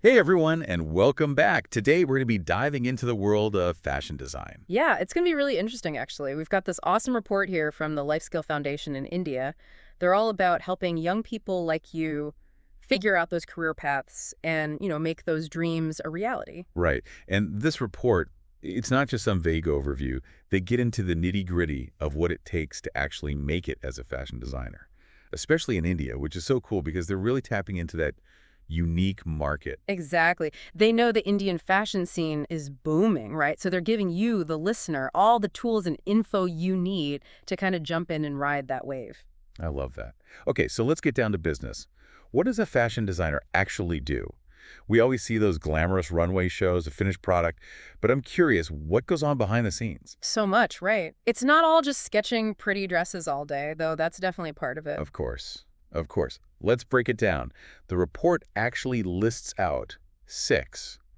Hey everyone, and welcome back. Today we're going to be diving into the world of fashion design. Yeah, it's going to be really interesting, actually. We've got this awesome report here from the Life Skill Foundation in India. They're all about helping young people like you figure out those career paths and, make those dreams a reality. Right. And this report, it's not just some vague overview. They get into the nitty-gritty of what it takes to actually make it as a fashion designer, especially in India, which is so cool because they're really tapping into that unique market. Exactly. They know the Indian fashion scene is booming, right? So they're giving you, the listener, all the tools and info you need to kind of jump in and ride that wave. I love that. Okay, so let's get down to business. What does a fashion designer actually do? We always see those glamorous runway shows, a finished product, but I'm curious, what goes on behind the scenes? So much, right? It's not all just sketching pretty dresses all day, though that's definitely part of it. Of course. Of course. Let's break it down. The report actually lists out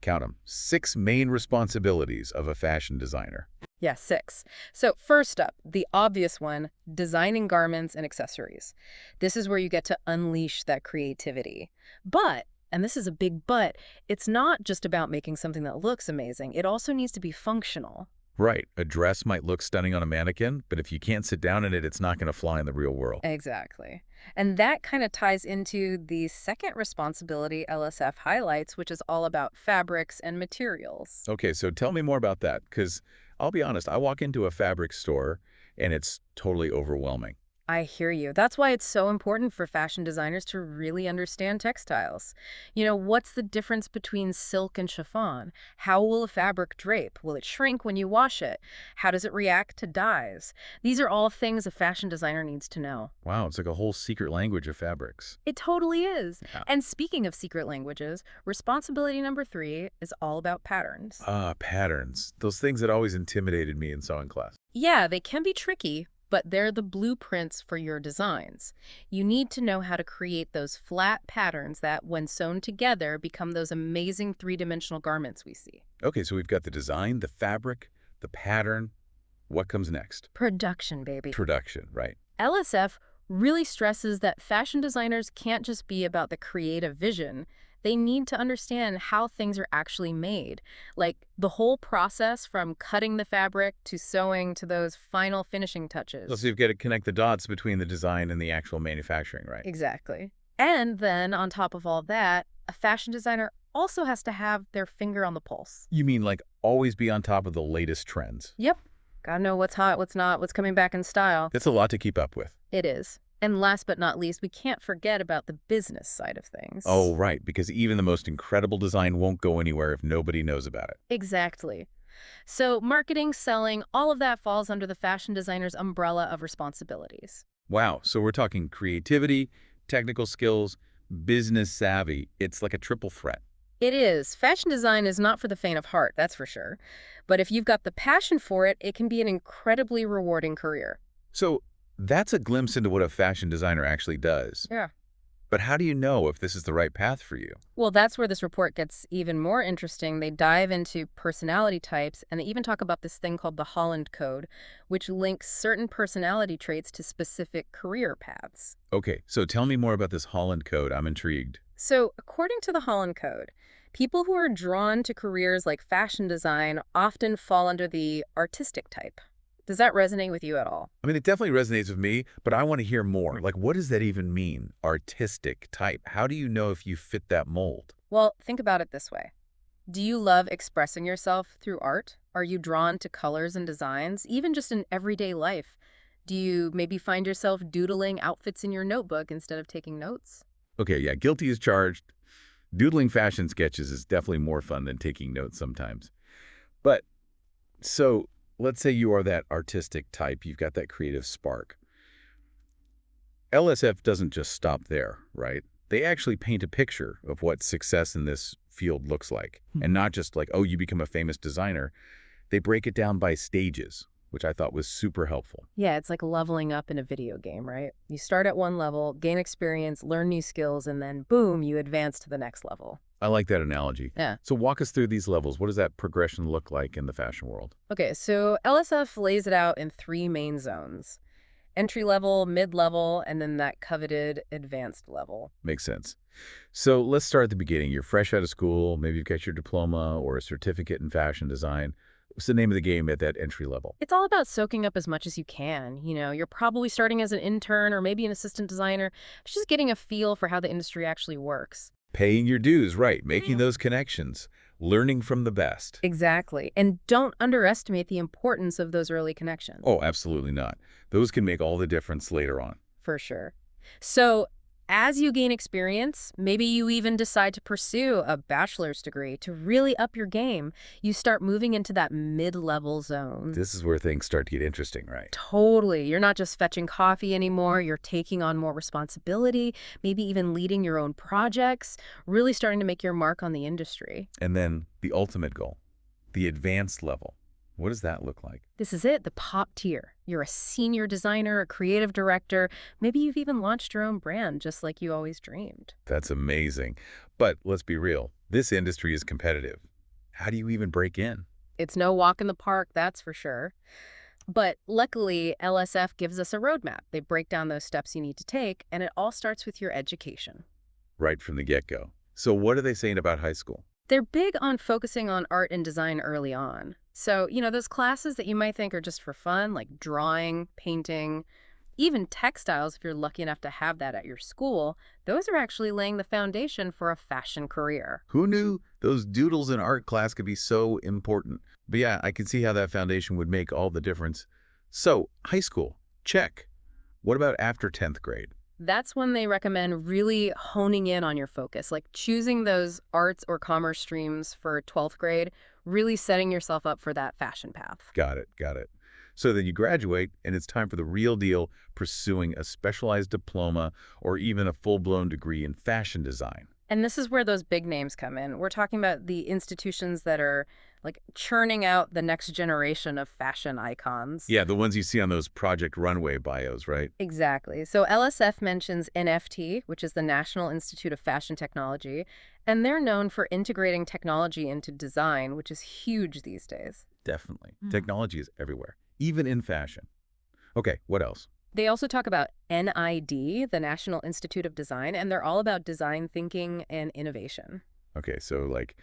count them, six main responsibilities of a fashion designer. Yeah, six. So first up, the obvious one, designing garments and accessories. This is where you get to unleash that creativity. But, and this is a big but, it's not just about making something that looks amazing. It also needs to be functional. Right. A dress might look stunning on a mannequin, but if you can't sit down in it, it's not going to fly in the real world. Exactly. And that kind of ties into the second responsibility LSF highlights, which is all about fabrics and materials. Okay, so tell me more about that, because I'll be honest, I walk into a fabric store and it's totally overwhelming. I hear you. That's why it's so important for fashion designers to really understand textiles. What's the difference between silk and chiffon? How will a fabric drape? Will it shrink when you wash it? How does it react to dyes? These are all things a fashion designer needs to know. Wow, it's like a whole secret language of fabrics. It totally is. Yeah. And speaking of secret languages, responsibility number 3 is all about patterns. Ah, patterns. Those things that always intimidated me in sewing class. Yeah, they can be tricky, but they're the blueprints for your designs. You need to know how to create those flat patterns that, when sewn together, become those amazing three-dimensional garments we see. Okay, so we've got the design, the fabric, the pattern. What comes next? Production, baby. Production, right. LSF really stresses that fashion designers can't just be about the creative vision. They need to understand how things are actually made, like the whole process from cutting the fabric to sewing to those final finishing So touches. you've got to connect the dots between the design and the actual manufacturing, right? Exactly. And then on top of all that, a fashion designer also has to have their finger on the pulse. You mean like always be on top of the latest trends? Yep. Gotta know what's hot, what's not, what's coming back in style. That's a lot to keep up with. It is. And last but not least, we can't forget about the business side of things. Oh, right, because even the most incredible design won't go anywhere if nobody knows about it. Exactly. So marketing, selling, all of that falls under the fashion designer's umbrella of responsibilities. Wow, so we're talking creativity, technical skills, business savvy. It's like a triple threat. It is. Fashion design is not for the faint of heart, that's for sure. But if you've got the passion for it, it can be an incredibly rewarding career. So that's a glimpse into what a fashion designer actually does. Yeah. But how do you know if this is the right path for you? Well, that's where this report gets even more interesting. They dive into personality types, and they even talk about this thing called the Holland Code, which links certain personality traits to specific career paths. Okay, so tell me more about this Holland Code. I'm intrigued. So, according to the Holland Code, people who are drawn to careers like fashion design often fall under the artistic type. Does that resonate with you at all? I mean, it definitely resonates with me, but I want to hear more. Like, what does that even mean? Artistic type. How do you know if you fit that mold? Well, think about it this way. Do you love expressing yourself through art? Are you drawn to colors and designs, even just in everyday life? Do you maybe find yourself doodling outfits in your notebook instead of taking notes? Okay, yeah, guilty as charged. Doodling fashion sketches is definitely more fun than taking notes sometimes. But, so, let's say you are that artistic type. You've got that creative spark. LSF doesn't just stop there, right? They actually paint a picture of what success in this field looks like. And not just like, oh, you become a famous designer. They break it down by stages, which I thought was super helpful. Yeah, it's like leveling up in a video game, right? You start at one level, gain experience, learn new skills, and then boom, you advance to the next level. I like that analogy. Yeah. So walk us through these levels. What does that progression look like in the fashion world? Okay, so LSF lays it out in 3 main zones. Entry level, mid level, and then that coveted advanced level. Makes sense. So let's start at the beginning. You're fresh out of school. Maybe you've got your diploma or a certificate in fashion design. What's the name of the game at that entry level? It's all about soaking up as much as you can. You're probably starting as an intern or maybe an assistant designer, just getting a feel for how the industry actually works. Paying your dues, right. Making Mm. those connections. Learning from the best. Exactly. And don't underestimate the importance of those early connections. Oh, absolutely not. Those can make all the difference later on. For sure. So, as you gain experience, maybe you even decide to pursue a bachelor's degree to really up your game. You start moving into that mid-level zone. This is where things start to get interesting, right? Totally. You're not just fetching coffee anymore. You're taking on more responsibility, maybe even leading your own projects, really starting to make your mark on the industry. And then the ultimate goal, the advanced level. What does that look like? This is it, the top tier. You're a senior designer, a creative director. Maybe you've even launched your own brand, just like you always dreamed. That's amazing. But let's be real. This industry is competitive. How do you even break in? It's no walk in the park, that's for sure. But luckily, LSF gives us a roadmap. They break down those steps you need to take, and it all starts with your education. Right from the get-go. So what are they saying about high school? They're big on focusing on art and design early on. So, those classes that you might think are just for fun, like drawing, painting, even textiles, if you're lucky enough to have that at your school, those are actually laying the foundation for a fashion career. Who knew those doodles in art class could be so important? But yeah, I can see how that foundation would make all the difference. So, high school, check. What about after 10th grade? That's when they recommend really honing in on your focus, like choosing those arts or commerce streams for 12th grade, really setting yourself up for that fashion path. Got it, got it. So then you graduate, and it's time for the real deal, pursuing a specialized diploma or even a full-blown degree in fashion design. And this is where those big names come in. We're talking about the institutions that are like churning out the next generation of fashion icons. Yeah, the ones you see on those Project Runway bios, right? Exactly. So LSF mentions NFT, which is the National Institute of Fashion Technology, and they're known for integrating technology into design, which is huge these days. Definitely. Mm. Technology is everywhere, even in fashion. Okay, what else? They also talk about NID, the National Institute of Design, and they're all about design thinking and innovation. Okay, so like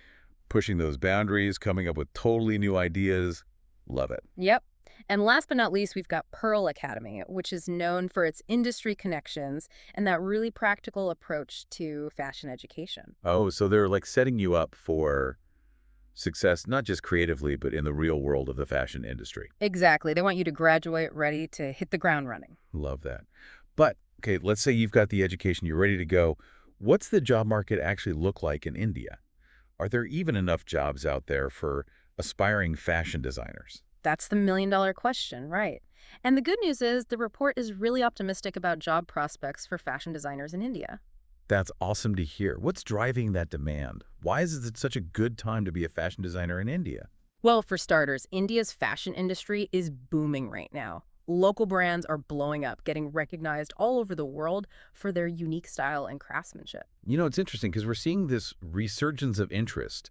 pushing those boundaries, coming up with totally new ideas. Love it. Yep. And last but not least, we've got Pearl Academy, which is known for its industry connections and that really practical approach to fashion education. Oh, so they're like setting you up for success, not just creatively, but in the real world of the fashion industry. Exactly. They want you to graduate ready to hit the ground running. Love that. But, okay, let's say you've got the education, you're ready to go. What's the job market actually look like in India? Are there even enough jobs out there for aspiring fashion designers? That's the million-dollar question, right? And the good news is the report is really optimistic about job prospects for fashion designers in India. That's awesome to hear. What's driving that demand? Why is it such a good time to be a fashion designer in India? Well, for starters, India's fashion industry is booming right now. Local brands are blowing up, getting recognized all over the world for their unique style and craftsmanship. You know, it's interesting because we're seeing this resurgence of interest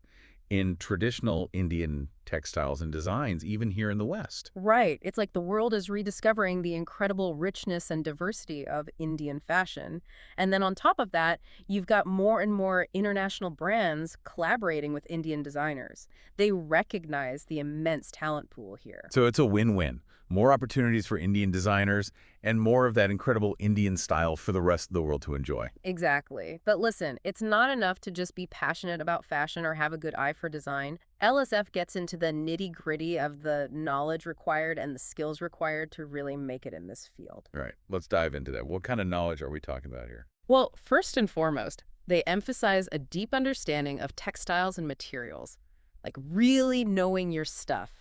in traditional Indian textiles and designs, even here in the West. Right. It's like the world is rediscovering the incredible richness and diversity of Indian fashion. And then on top of that, you've got more and more international brands collaborating with Indian designers. They recognize the immense talent pool here. So it's a win-win. More opportunities for Indian designers and more of that incredible Indian style for the rest of the world to enjoy. Exactly. But listen, it's not enough to just be passionate about fashion or have a good eye for design. LSF gets into the nitty-gritty of the knowledge required and the skills required to really make it in this field. All right, let's dive into that. What kind of knowledge are we talking about here? Well, first and foremost, they emphasize a deep understanding of textiles and materials, like really knowing your stuff.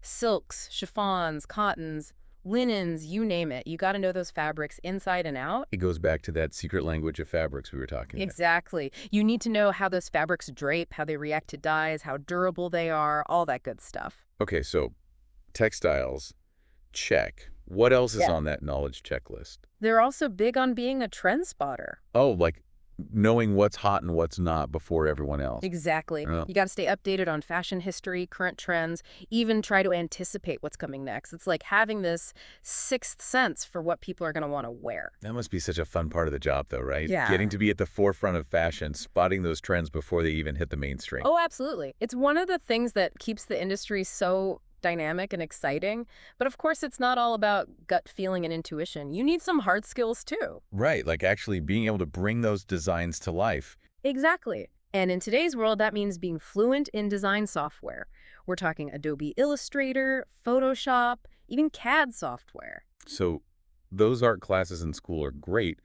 Silks, chiffons, cottons, linens, you name it. You got to know those fabrics inside and out. It goes back to that secret language of fabrics we were talking about. Exactly. You need to know how those fabrics drape, how they react to dyes, how durable they are, all that good stuff. Okay, so textiles, check. What else is Yeah. on that knowledge checklist? They're also big on being a trend spotter. Oh, like knowing what's hot and what's not before everyone else. Exactly. Yeah. You got to stay updated on fashion history, current trends, even try to anticipate what's coming next. It's like having this sixth sense for what people are going to want to wear. That must be such a fun part of the job, though, right? Yeah. Getting to be at the forefront of fashion, spotting those trends before they even hit the mainstream. Oh, absolutely. It's one of the things that keeps the industry so dynamic and exciting. But of course, it's not all about gut feeling and intuition. You need some hard skills too. Right, like actually being able to bring those designs to life. Exactly. And in today's world, that means being fluent in design software. We're talking Adobe Illustrator, Photoshop, even CAD software. So those art classes in school are great,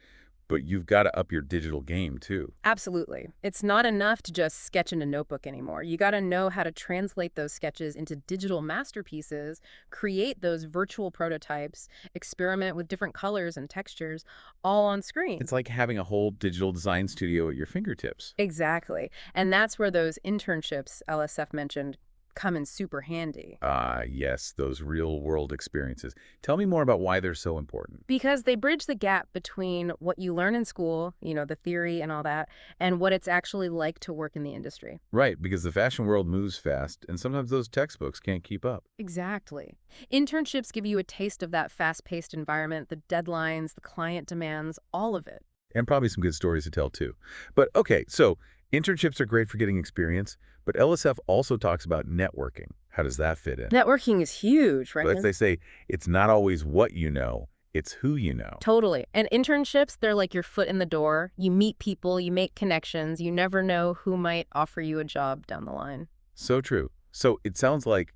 but you've got to up your digital game, too. Absolutely. It's not enough to just sketch in a notebook anymore. You got to know how to translate those sketches into digital masterpieces, create those virtual prototypes, experiment with different colors and textures, all on screen. It's like having a whole digital design studio at your fingertips. Exactly. And that's where those internships LSF mentioned come in super handy. Ah, yes, those real-world experiences. Tell me more about why they're so important. Because they bridge the gap between what you learn in school, the theory and all that, and what it's actually like to work in the industry. Right, because the fashion world moves fast, and sometimes those textbooks can't keep up. Exactly. Internships give you a taste of that fast-paced environment, the deadlines, the client demands, all of it. And probably some good stories to tell, too. But, okay, so internships are great for getting experience, but LSF also talks about networking. How does that fit in? Networking is huge, right? But as they say, it's not always what you know, it's who you know. Totally. And internships, they're like your foot in the door. You meet people, you make connections. You never know who might offer you a job down the line. So true. So it sounds like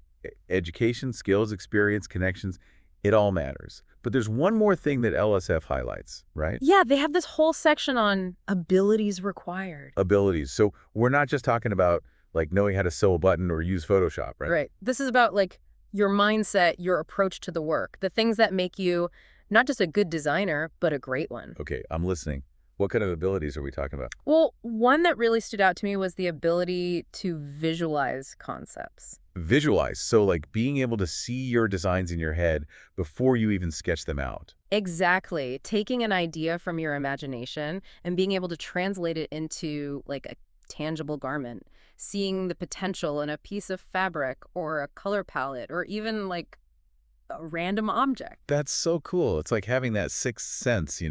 education, skills, experience, connections, it all matters. But there's one more thing that LSF highlights, right? Yeah, they have this whole section on abilities required. Abilities. So we're not just talking about like knowing how to sew a button or use Photoshop, right? Right. This is about like your mindset, your approach to the work, the things that make you not just a good designer, but a great one. Okay, I'm listening. What kind of abilities are we talking about? Well, one that really stood out to me was the ability to visualize concepts. Visualize. So like being able to see your designs in your head before you even sketch them out. Exactly. Taking an idea from your imagination and being able to translate it into like a tangible garment, seeing the potential in a piece of fabric or a color palette or even like a random object. That's so cool. It's like having that sixth sense,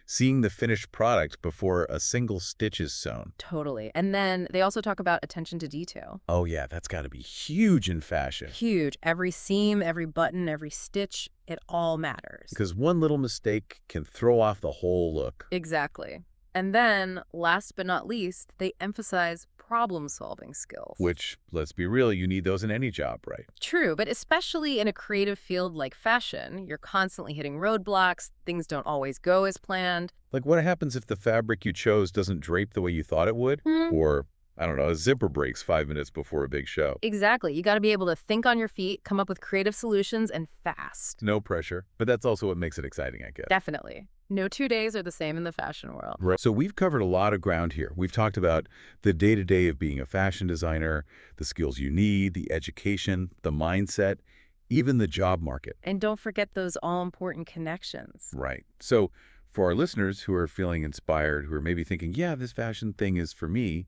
seeing the finished product before a single stitch is sewn. Totally. And then they also talk about attention to detail. Oh yeah, that's got to be huge in fashion. Huge. Every seam, every button, every stitch, it all matters. Because one little mistake can throw off the whole look. Exactly. And then, last but not least, they emphasize problem-solving skills. Which, let's be real, you need those in any job, right? True, but especially in a creative field like fashion, you're constantly hitting roadblocks, things don't always go as planned. Like what happens if the fabric you chose doesn't drape the way you thought it would? Or, I don't know, a zipper breaks 5 minutes before a big show. Exactly. You got to be able to think on your feet, come up with creative solutions, and fast. No pressure, but that's also what makes it exciting, I guess. Definitely. No 2 days are the same in the fashion world. Right. So we've covered a lot of ground here. We've talked about the day-to-day of being a fashion designer, the skills you need, the education, the mindset, even the job market. And don't forget those all-important connections. Right. So for our listeners who are feeling inspired, who are maybe thinking, yeah, this fashion thing is for me,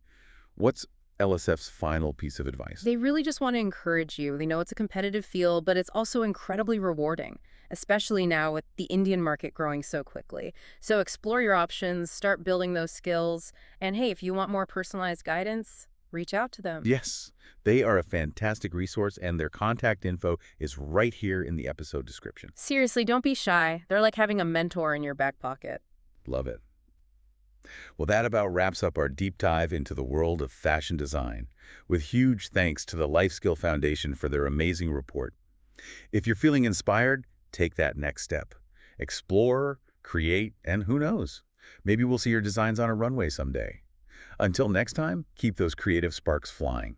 what's LSF's final piece of advice? They really just want to encourage you. They know it's a competitive field, but it's also incredibly rewarding, especially now with the Indian market growing so quickly. So explore your options, start building those skills, and hey, if you want more personalized guidance, reach out to them. Yes, they are a fantastic resource, and their contact info is right here in the episode description. Seriously, don't be shy. They're like having a mentor in your back pocket. Love it. Well, that about wraps up our deep dive into the world of fashion design, with huge thanks to the Life Skill Foundation for their amazing report. If you're feeling inspired, take that next step. Explore, create, and who knows, maybe we'll see your designs on a runway someday. Until next time, keep those creative sparks flying.